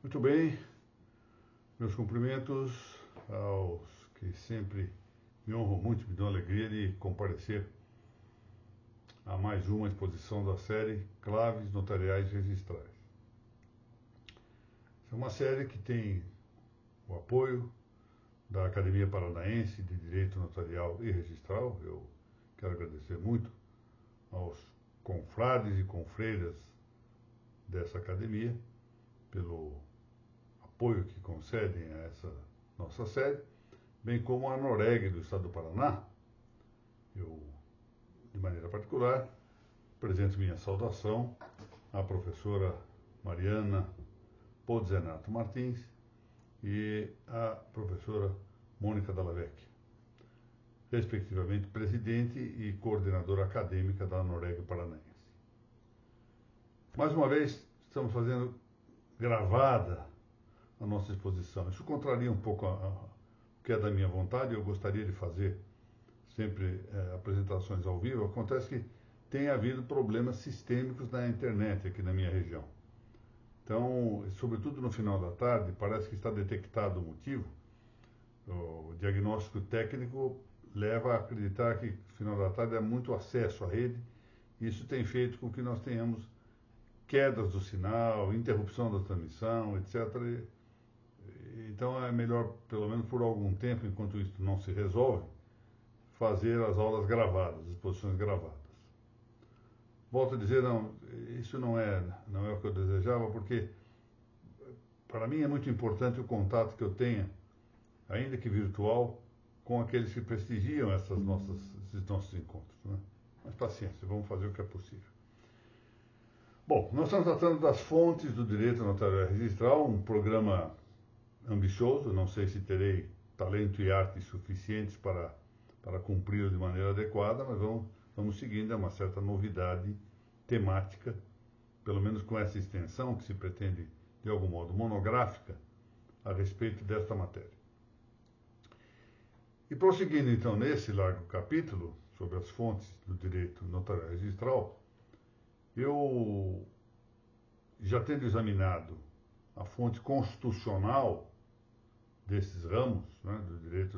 Muito bem, meus cumprimentos aos que sempre me honram muito, me dão a alegria de comparecer a mais uma exposição da série Claves Notariais Registrais. Essa é uma série que tem o apoio da Academia Paranaense de Direito Notarial e Registral. Eu quero agradecer muito aos confrades e confreiras dessa academia pelo apoio que concedem a essa nossa série, bem como a Noreg do Estado do Paraná. Eu, de maneira particular, apresento minha saudação à professora Mariana Pozzenato Martins e à professora Mônica Dalla Vecchia, respectivamente presidente e coordenadora acadêmica da Noreg Paranaense. Mais uma vez, estamos fazendo gravada a nossa exposição. Isso contraria um pouco o que é da minha vontade. Eu gostaria de fazer sempre apresentações ao vivo. Acontece que tem havido problemas sistêmicos na internet aqui na minha região. Então, sobretudo no final da tarde, parece que está detectado o motivo. O diagnóstico técnico leva a acreditar que no final da tarde há muito acesso à rede. Isso tem feito com que nós tenhamos quedas do sinal, interrupção da transmissão, etc. Então é melhor, pelo menos por algum tempo, enquanto isso não se resolve, fazer as aulas gravadas, as exposições gravadas. Volto a dizer, não, isso não é o que eu desejava, porque para mim é muito importante o contato que eu tenha, ainda que virtual, com aqueles que prestigiam esses nossos encontros, né? Mas paciência, vamos fazer o que é possível. Bom, nós estamos tratando das fontes do direito notarial registral, um programa ambicioso. Não sei se terei talento e arte suficientes para cumpri-lo de maneira adequada, mas vamos seguindo, é uma certa novidade temática, pelo menos com essa extensão que se pretende, de algum modo, monográfica, a respeito desta matéria. E prosseguindo, então, nesse largo capítulo, sobre as fontes do direito notarial registral, eu, já tendo examinado a fonte constitucional desses ramos, né, do direito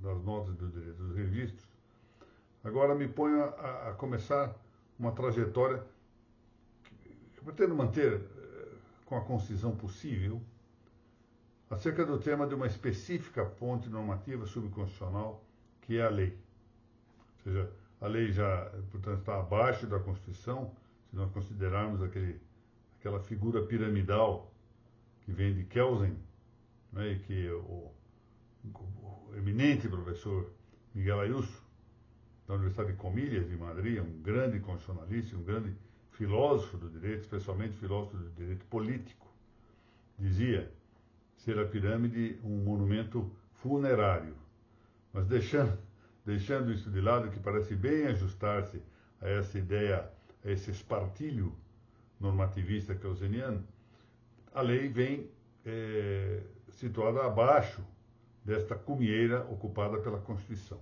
das notas do direito dos registros, agora me ponho a começar uma trajetória que eu pretendo manter com a concisão possível acerca do tema de uma específica fonte normativa subconstitucional, que é a lei. Ou seja, a lei já, portanto, está abaixo da Constituição, se nós considerarmos aquela figura piramidal que vem de Kelsen, né, e que o eminente professor Miguel Ayuso, da Universidade de Comillas, de Madrid, um grande constitucionalista, um grande filósofo do direito, especialmente filósofo do direito político, dizia ser a pirâmide um monumento funerário. Mas deixando isso de lado, que parece bem ajustar-se a essa ideia, a esse espartilho normativista kelseniano, a lei vem situada abaixo desta cumieira ocupada pela Constituição.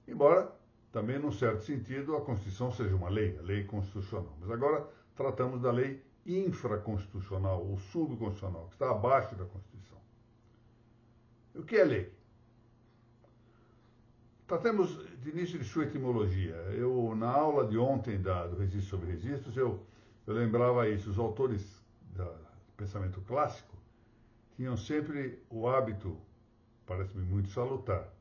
Embora, também, num certo sentido, a Constituição seja uma lei, a lei constitucional. Mas agora tratamos da lei infraconstitucional ou subconstitucional, que está abaixo da Constituição. O que é lei? Tratemos de início de sua etimologia. Eu, na aula de ontem do Registro sobre Registros, eu lembrava isso. Os autores do pensamento clássico tinham sempre o hábito, parece-me muito salutar,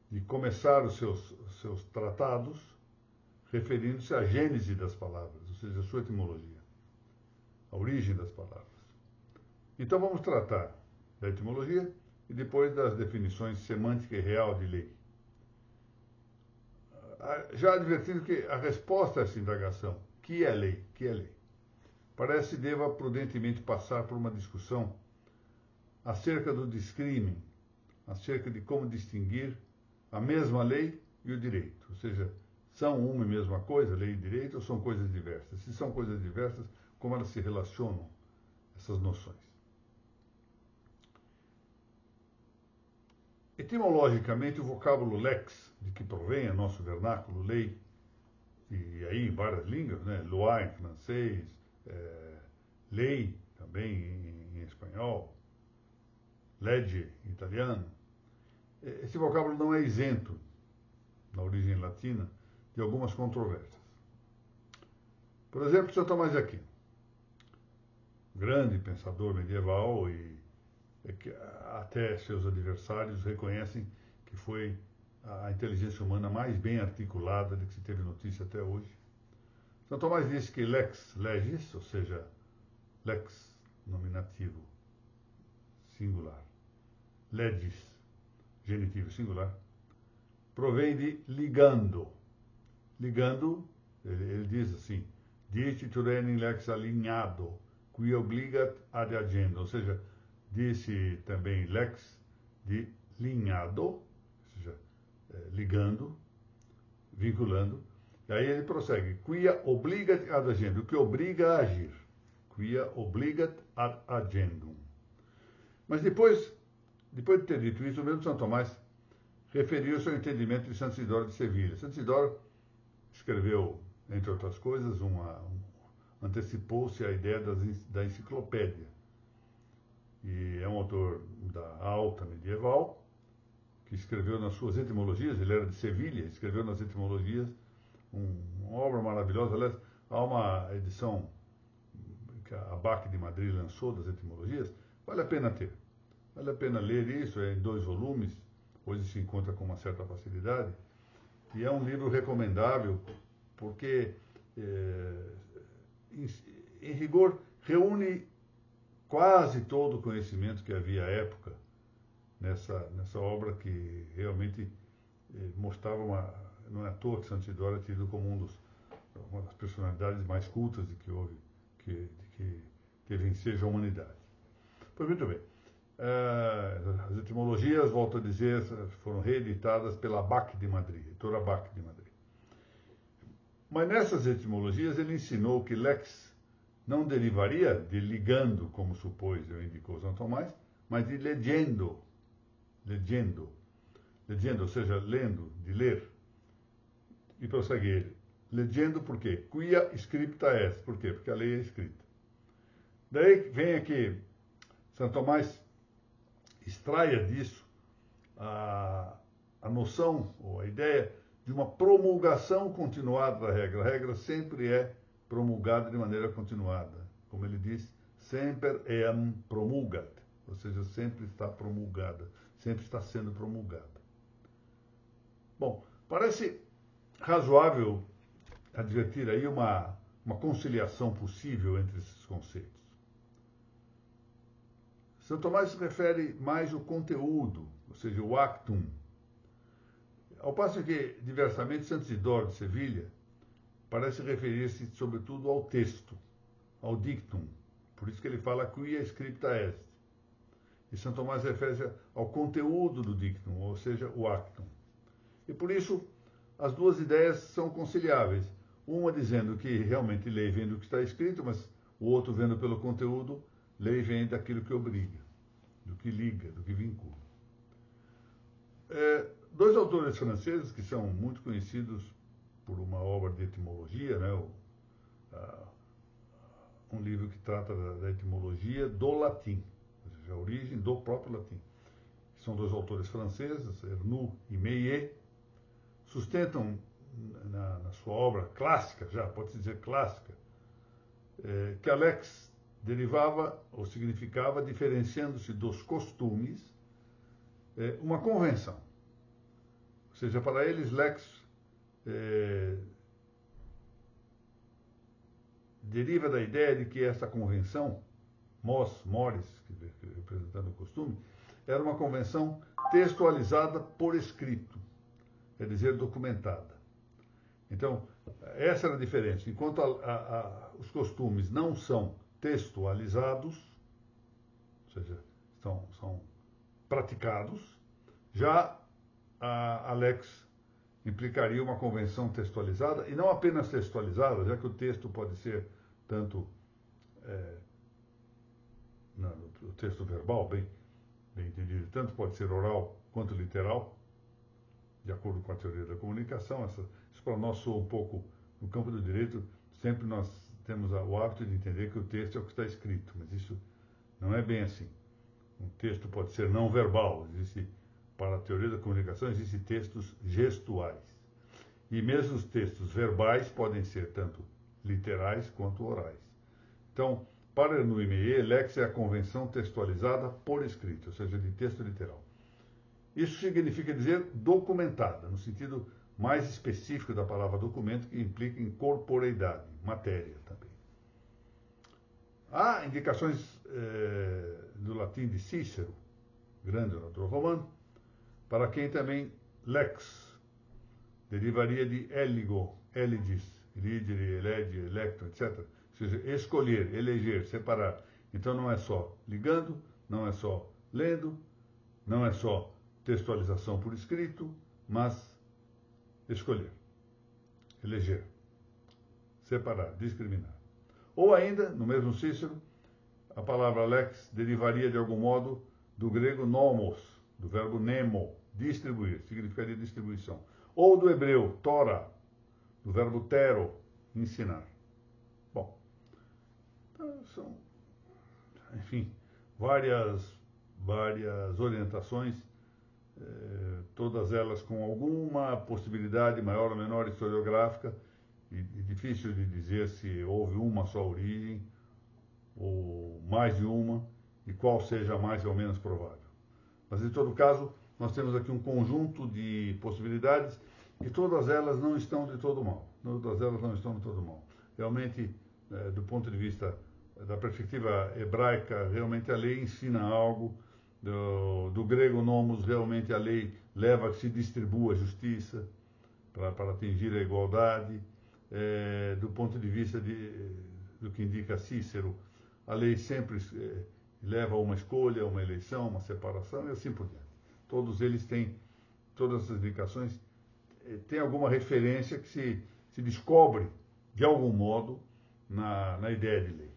de começar os seus tratados referindo-se à gênese das palavras, ou seja, a sua etimologia, a origem das palavras. Então vamos tratar da etimologia e depois das definições semântica e real de lei. Já advertindo que a resposta a essa indagação, que é lei, parece deva prudentemente passar por uma discussão acerca do discrimen, acerca de como distinguir a mesma lei e o direito. Ou seja, são uma e mesma coisa, lei e direito, ou são coisas diversas? Se são coisas diversas, como elas se relacionam, essas noções? Etimologicamente, o vocábulo lex, de que provém o nosso vernáculo, lei, e aí em várias línguas, né? Loi em francês, lei também em espanhol, legge em italiano. Esse vocábulo não é isento, na origem latina, de algumas controvérsias. Por exemplo, São Tomás de Aquino, grande pensador medieval e que até seus adversários reconhecem que foi a inteligência humana mais bem articulada de que se teve notícia até hoje. São Tomás disse que lex legis, ou seja, lex nominativo singular, legis genitivo singular, provém de ligando. Ligando, ele diz assim, diciturenin lex alinhado, qui obligat ad agendo, ou seja, disse também lex de linhado, ou seja, ligando, vinculando, e aí ele prossegue, quia obligat ad agendum, que obriga a agir, quia obligat ad agendum. Mas depois de ter dito isso, o mesmo São Tomás referiu-se ao entendimento de Santo Isidoro de Sevilha. Santo Isidoro escreveu, entre outras coisas, antecipou-se à ideia da enciclopédia. E é um autor da alta medieval, que escreveu nas suas etimologias, ele era de Sevilha, escreveu nas etimologias uma obra maravilhosa. Aliás, há uma edição que a ABAC de Madrid lançou das etimologias, vale a pena ter. Vale a pena ler isso, é em 2 volumes, hoje se encontra com uma certa facilidade, e é um livro recomendável, porque, em rigor, reúne quase todo o conhecimento que havia à época nessa obra, que realmente mostrava não é à toa que Santo Isidoro é tido como uma das personalidades mais cultas de que houve, que teve em seja a humanidade. Pois muito bem. As etimologias, volto a dizer, foram reeditadas pela ABAC de Madrid, editora ABAC de Madrid. Mas nessas etimologias ele ensinou que lex não derivaria de ligando, como supôs ou indicou São Tomás, mas de legendo, ou seja, lendo, de ler. E prossegue ele, legendo por quê? Quia scripta est, por quê? Porque a lei é escrita. Daí vem aqui, São Tomás extraia disso a noção, ou a ideia, de uma promulgação continuada da regra. A regra sempre é promulgada de maneira continuada. Como ele diz, semper eam promulgat, ou seja, sempre está promulgada, sempre está sendo promulgada. Bom, parece razoável advertir aí uma conciliação possível entre esses conceitos. São Tomás se refere mais ao conteúdo, ou seja, o actum. Ao passo que, diversamente, Santo Isidoro de Sevilha parece referir-se, sobretudo, ao texto, ao dictum. Por isso que ele fala quia scripta est. E São Tomás refere-se ao conteúdo do dictum, ou seja, o actum. E por isso, as duas ideias são conciliáveis. Uma dizendo que realmente lei vem do que está escrito, mas o outro vendo pelo conteúdo, lei vem daquilo que obriga, do que liga, do que vincula. 2 autores franceses que são muito conhecidos por uma obra de etimologia, né, um livro que trata da etimologia do latim, ou seja, a origem do próprio latim. São 2 autores franceses, Ernoult e Meillet, sustentam na sua obra clássica, já pode-se dizer clássica, que a lex derivava ou significava, diferenciando-se dos costumes, uma convenção. Ou seja, para eles, lex deriva da ideia de que essa convenção, mores, representando o costume, era uma convenção textualizada por escrito, quer dizer, documentada. Então, essa era a diferença. Enquanto os costumes não são textualizados, ou seja, são praticados, já a lex implicaria uma convenção textualizada, e não apenas textualizada, já que o texto pode ser tanto o texto verbal, bem entendido, tanto pode ser oral quanto literal, de acordo com a teoria da comunicação. Isso para nós soa um pouco, no campo do direito, sempre nós temos o hábito de entender que o texto é o que está escrito, mas isso não é bem assim. Um texto pode ser não verbal, para a teoria da comunicação, existem textos gestuais. E mesmo os textos verbais podem ser tanto literais quanto orais. Então, para no IME, lex é a convenção textualizada por escrito, ou seja, de texto literal. Isso significa dizer documentada, no sentido mais específico da palavra documento, que implica em corporeidade, matéria também. Há indicações do latim de Cícero, grande orador romano, para quem também lex derivaria de eligo, eligis, eligere, elege, electo, etc. Ou seja, escolher, eleger, separar. Então não é só ligando, não é só lendo, não é só textualização por escrito, mas escolher, eleger, separar, discriminar. Ou ainda, no mesmo Cícero, a palavra lex derivaria de algum modo do grego nomos, do verbo nemo, distribuir, significaria distribuição. Ou do hebreu, Torah, do verbo tero, ensinar. Bom, então são, enfim, várias orientações, todas elas com alguma possibilidade maior ou menor historiográfica, e difícil de dizer se houve uma só origem, ou mais de uma, e qual seja mais ou menos provável. Mas, em todo caso, nós temos aqui um conjunto de possibilidades e todas elas não estão de todo mal. Todas elas não estão de todo mal. Realmente, do ponto de vista da perspectiva hebraica, realmente a lei ensina algo. Do grego nomos, realmente a lei leva a que se distribua a justiça para atingir a igualdade. Do ponto de vista do que indica Cícero, a lei sempre leva a uma escolha, uma eleição, uma separação e assim por diante. Todos eles têm, todas essas indicações, têm alguma referência que se descobre, de algum modo, na ideia de lei.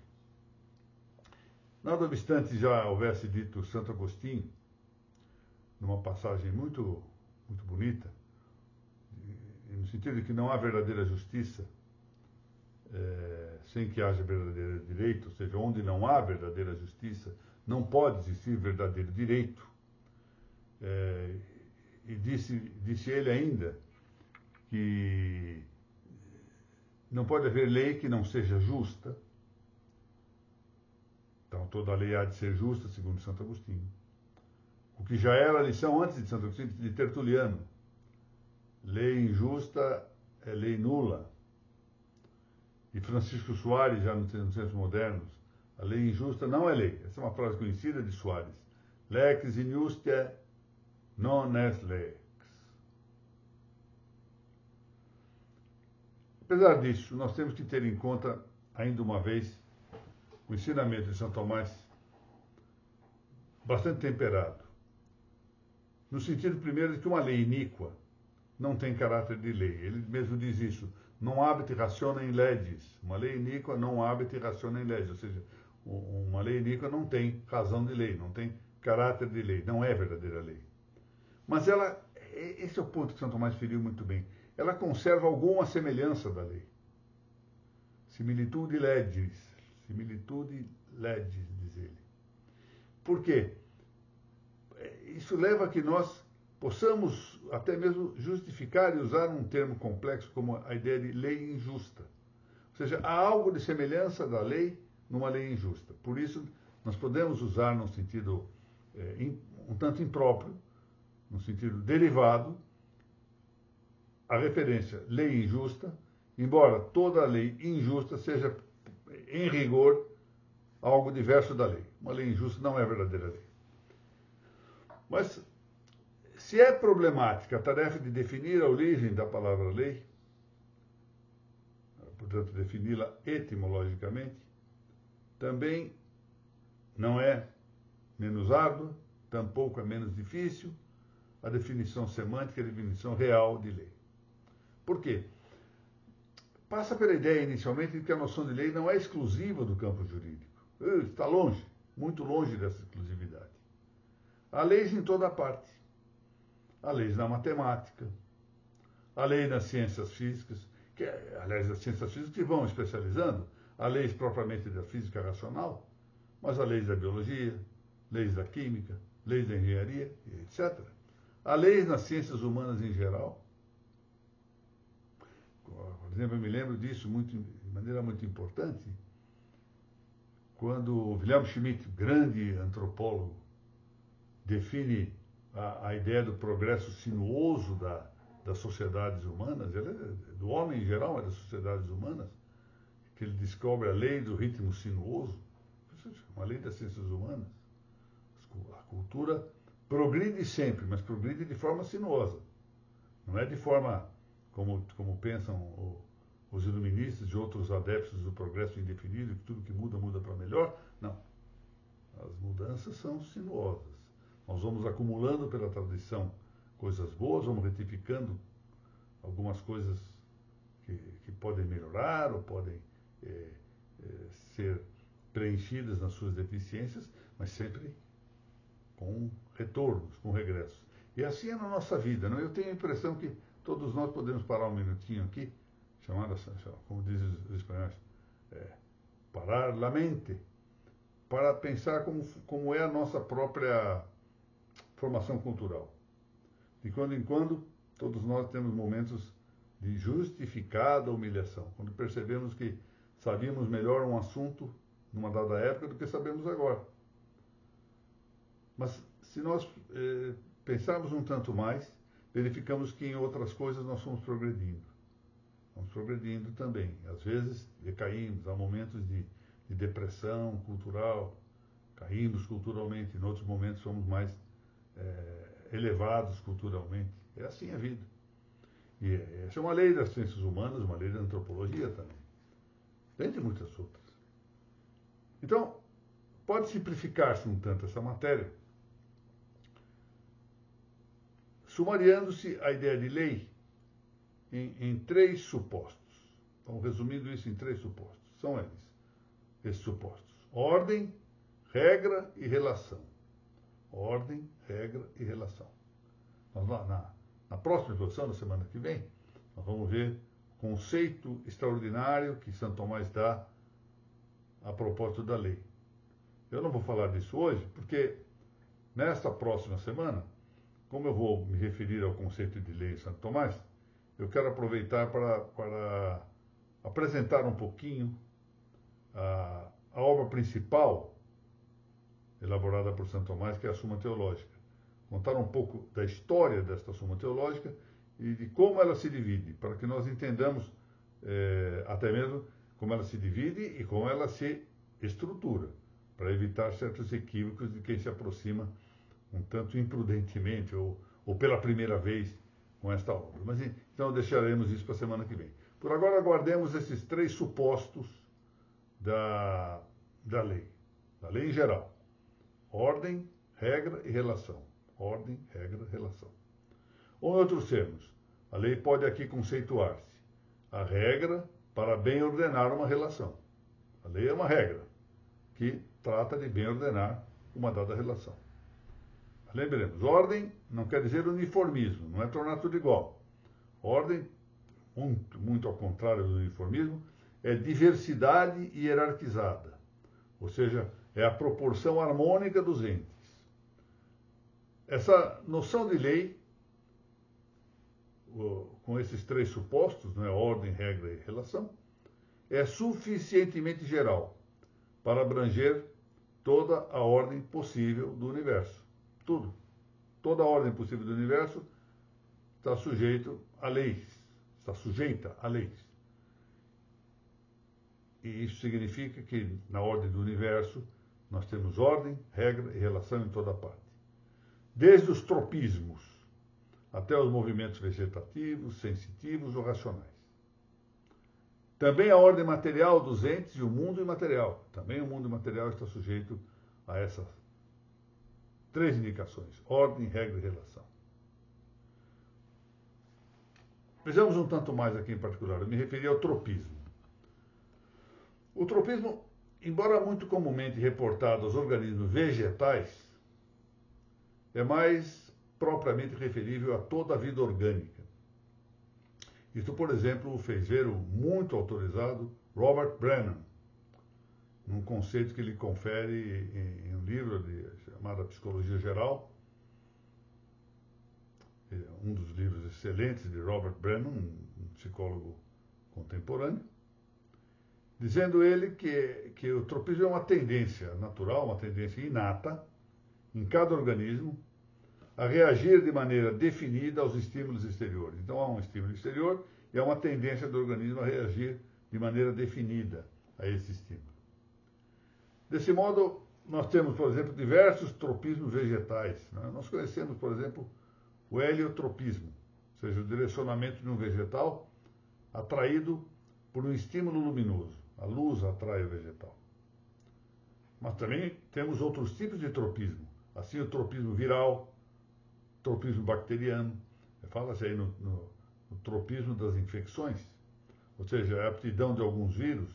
Nada obstante já houvesse dito Santo Agostinho, numa passagem muito, muito bonita, no sentido de que não há verdadeira justiça sem que haja verdadeiro direito, ou seja, onde não há verdadeira justiça, não pode existir verdadeiro direito. E disse ele ainda que não pode haver lei que não seja justa. Então, toda lei há de ser justa, segundo Santo Agostinho. O que já era a lição antes de Santo Agostinho, de Tertuliano. Lei injusta é lei nula. E Francisco Soares, já nos tempos modernos, a lei injusta não é lei. Essa é uma frase conhecida de Soares. Lex injusta non est lex. Apesar disso, nós temos que ter em conta, ainda uma vez, o ensinamento de São Tomás, bastante temperado. No sentido, primeiro, de que uma lei iníqua não tem caráter de lei. Ele mesmo diz isso. Non habet ratione in legis. Uma lei iníqua não habet ratione in legis. Ou seja, uma lei iníqua não tem razão de lei, não tem caráter de lei, não é verdadeira lei. Mas ela, esse é o ponto que São Tomás feriu muito bem, ela conserva alguma semelhança da lei. Similitude legis, diz ele. Por quê? Isso leva a que nós possamos até mesmo justificar e usar um termo complexo como a ideia de lei injusta. Ou seja, há algo de semelhança da lei numa lei injusta. Por isso, nós podemos usar num sentido um tanto impróprio, num sentido derivado, a referência lei injusta, embora toda lei injusta seja, em rigor, algo diverso da lei. Uma lei injusta não é verdadeira lei. Mas, se é problemática a tarefa de definir a origem da palavra lei, portanto, defini-la etimologicamente, também não é menos árdua, tampouco é menos difícil a definição semântica, a definição real de lei. Por quê? Passa pela ideia, inicialmente, de que a noção de lei não é exclusiva do campo jurídico. Está longe, muito longe dessa exclusividade. Há leis em toda parte. Há leis na matemática, há leis nas ciências físicas, aliás, as ciências físicas que vão especializando, há leis propriamente da física racional, mas há leis da biologia, leis da química, leis da engenharia, etc. Há leis nas ciências humanas em geral. Por exemplo, eu me lembro disso de maneira muito importante, quando Wilhelm Schmidt, grande antropólogo, define a ideia do progresso sinuoso das sociedades humanas, do homem em geral, mas das sociedades humanas, que ele descobre a lei do ritmo sinuoso, uma lei das ciências humanas. A cultura progride sempre, mas progride de forma sinuosa. Não é de forma como pensam os iluministas e outros adeptos do progresso indefinido, que tudo que muda, muda para melhor. Não. As mudanças são sinuosas. Nós vamos acumulando pela tradição coisas boas, vamos retificando algumas coisas que podem melhorar ou podem ser preenchidas nas suas deficiências, mas sempre com retornos, com regressos. E assim é na nossa vida. Não? Eu tenho a impressão que todos nós podemos parar um minutinho aqui, como dizem os espanhóis, parar la mente, para pensar como é a nossa própria formação cultural. De quando em quando, todos nós temos momentos de justificada humilhação, quando percebemos que sabíamos melhor um assunto numa dada época do que sabemos agora. Mas se nós pensarmos um tanto mais, verificamos que em outras coisas nós fomos progredindo. Vamos progredindo também. Às vezes decaímos, há momentos de depressão cultural, caímos culturalmente, em outros momentos somos mais elevados culturalmente. É assim a vida. E essa é uma lei das ciências humanas, uma lei da antropologia também. Dentre muitas outras. Então, pode simplificar-se um tanto essa matéria, sumariando-se a ideia de lei em três supostos. Então, resumindo isso em três supostos. São esses supostos: ordem, regra e relação. Ordem, regra e relação. Nós, na próxima exposição, na semana que vem, nós vamos ver o conceito extraordinário que Santo Tomás dá a propósito da lei. Eu não vou falar disso hoje, porque nesta próxima semana, como eu vou me referir ao conceito de lei de Santo Tomás, eu quero aproveitar para apresentar um pouquinho a obra principal elaborada por Santo Tomás, que é a Suma Teológica. Contar um pouco da história desta Suma Teológica e de como ela se divide, para que nós entendamos até mesmo como ela se divide e como ela se estrutura, para evitar certos equívocos de quem se aproxima um tanto imprudentemente ou pela primeira vez com esta obra. Mas então deixaremos isso para a semana que vem. Por agora, aguardemos esses três supostos da lei. Da lei em geral. Ordem, regra e relação. Ordem, regra, relação. Ou em outros termos, a lei pode aqui conceituar-se a regra para bem ordenar uma relação. A lei é uma regra que trata de bem ordenar uma dada relação. Lembremos, ordem não quer dizer uniformismo, não é tornar tudo igual. Ordem, muito ao contrário do uniformismo, é diversidade hierarquizada, ou seja, é a proporção harmônica dos entes. Essa noção de lei, com esses três supostos, né, ordem, regra e relação, é suficientemente geral para abranger toda a ordem possível do universo. Tudo. Toda a ordem possível do universo está sujeita a leis. E isso significa que na ordem do universo nós temos ordem, regra e relação em toda parte. Desde os tropismos até os movimentos vegetativos, sensitivos ou racionais. Também a ordem material dos entes e o mundo imaterial. Também o mundo imaterial está sujeito a essas três indicações: ordem, regra e relação. Vejamos um tanto mais aqui em particular. Eu me referi ao tropismo. O tropismo, embora muito comumente reportado aos organismos vegetais, é mais propriamente referível a toda a vida orgânica. Isso, por exemplo, fez ver o muito autorizado Robert Brennan, num conceito que ele confere em um livro chamado Psicologia Geral, um dos livros excelentes de Robert Brennan, um psicólogo contemporâneo, dizendo ele que o tropismo é uma tendência natural, uma tendência inata em cada organismo a reagir de maneira definida aos estímulos exteriores. Então há um estímulo exterior e há uma tendência do organismo a reagir de maneira definida a esse estímulo. Desse modo, nós temos, por exemplo, diversos tropismos vegetais, né? Nós conhecemos, por exemplo, o heliotropismo, ou seja, o direcionamento de um vegetal atraído por um estímulo luminoso. A luz atrai o vegetal. Mas também temos outros tipos de tropismo. Assim, o tropismo viral, tropismo bacteriano. Fala-se aí no tropismo das infecções, ou seja, a aptidão de alguns vírus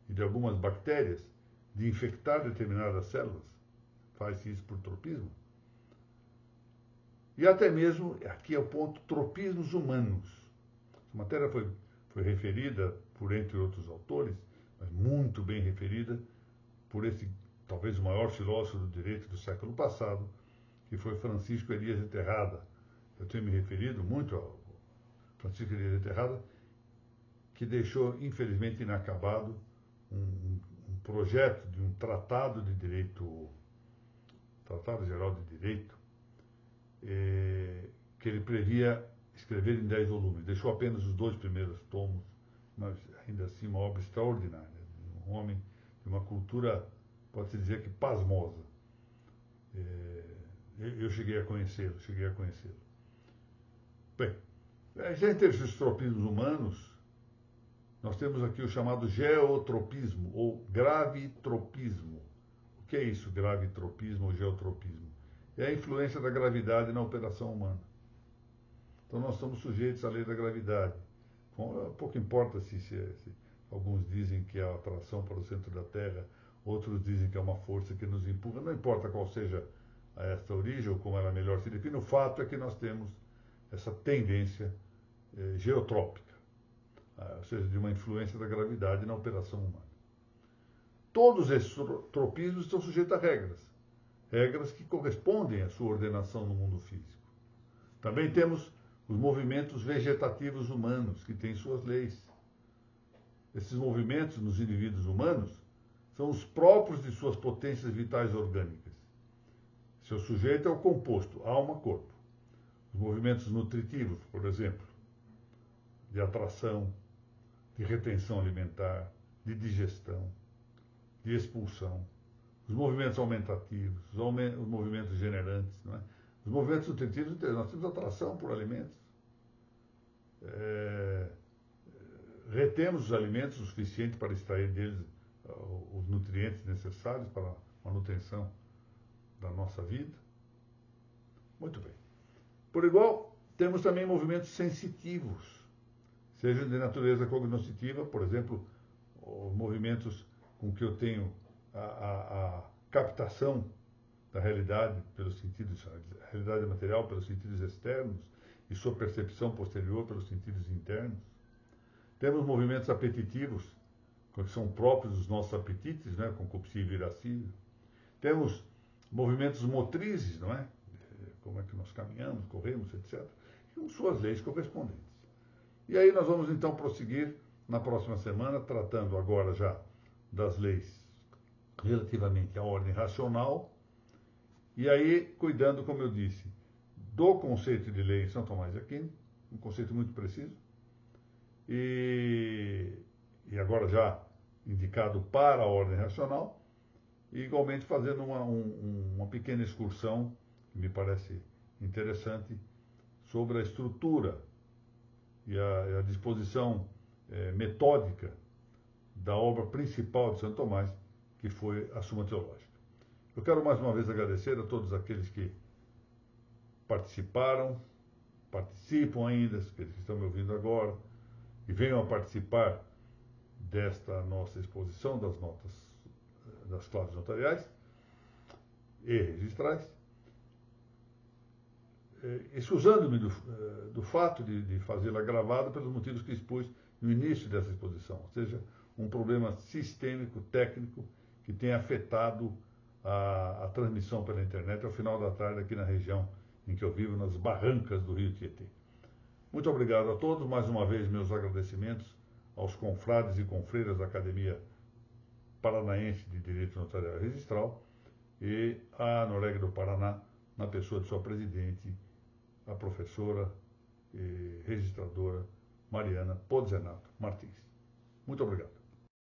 e de algumas bactérias de infectar determinadas células. Faz-se isso por tropismo. E até mesmo, aqui é o ponto, tropismos humanos. A matéria foi referida por, entre outros autores, mas muito bem referida por esse, talvez o maior filósofo do direito do século passado, que foi Francisco Elias de Terrada. Eu tenho me referido muito ao Francisco Elias de Terrada, que deixou, infelizmente, inacabado um projeto de um tratado de direito, Tratado Geral de Direito, que ele previa escrever em 10 volumes. Deixou apenas os 2 primeiros tomos, mas ainda assim uma obra extraordinária. Um homem de uma cultura, pode-se dizer que pasmosa. Eu cheguei a conhecê-lo, Bem, já entre esses tropismos humanos, nós temos aqui o chamado geotropismo, ou gravitropismo. O que é isso, gravitropismo ou geotropismo? É a influência da gravidade na operação humana. Então nós estamos sujeitos à lei da gravidade. Pouco importa se alguns dizem que é a atração para o centro da Terra, outros dizem que é uma força que nos empurra. Não importa qual seja esta origem ou como ela melhor se define, o fato é que nós temos essa tendência geotrópica, ou seja, de uma influência da gravidade na operação humana. Todos esses tropismos estão sujeitos a regras que correspondem à sua ordenação no mundo físico. Também temos os movimentos vegetativos humanos, que têm suas leis. Esses movimentos nos indivíduos humanos são os próprios de suas potências vitais orgânicas. Seu sujeito é o composto, alma-corpo. Os movimentos nutritivos, por exemplo, de atração, de retenção alimentar, de digestão, de expulsão. Os movimentos aumentativos, os movimentos generantes, não é? Os movimentos nutritivos, nós temos atração por alimentos. Retemos os alimentos o suficiente para extrair deles os nutrientes necessários para a manutenção da nossa vida. Muito bem. Por igual, temos também movimentos sensitivos, sejam de natureza cognitiva, por exemplo, os movimentos com que eu tenho a captação da realidade pelos sentidos, a realidade material pelos sentidos externos e sua percepção posterior pelos sentidos internos. Temos movimentos apetitivos, que são próprios dos nossos apetites, né, concupiscível e irascível. Temos movimentos motrizes, não é? Como é que nós caminhamos, corremos, etc. Com suas leis correspondentes. E aí nós vamos então prosseguir na próxima semana, tratando agora já das leis relativamente à ordem racional, e aí cuidando, como eu disse, do conceito de lei em São Tomás de Aquino, um conceito muito preciso, e agora já indicado para a ordem racional, e igualmente fazendo uma pequena excursão, que me parece interessante, sobre a estrutura e a disposição metódica da obra principal de Santo Tomás, que foi a Suma Teológica. Eu quero mais uma vez agradecer a todos aqueles que participaram, participam ainda, aqueles que estão me ouvindo agora, e venham a participar desta nossa exposição das notas, das claves notariais e registrais. excusando-me do fato de fazê-la gravada pelos motivos que expus no início dessa exposição, ou seja, um problema sistêmico, técnico, que tem afetado a transmissão pela internet ao final da tarde aqui na região em que eu vivo, nas barrancas do Rio Tietê. Muito obrigado a todos, mais uma vez meus agradecimentos aos confrades e confreiras da Academia Paranaense de Direito Notarial e Registral e à Noleg do Paraná, na pessoa de sua presidente, a professora e registradora Mariana Pozzenato Martins. Muito obrigado.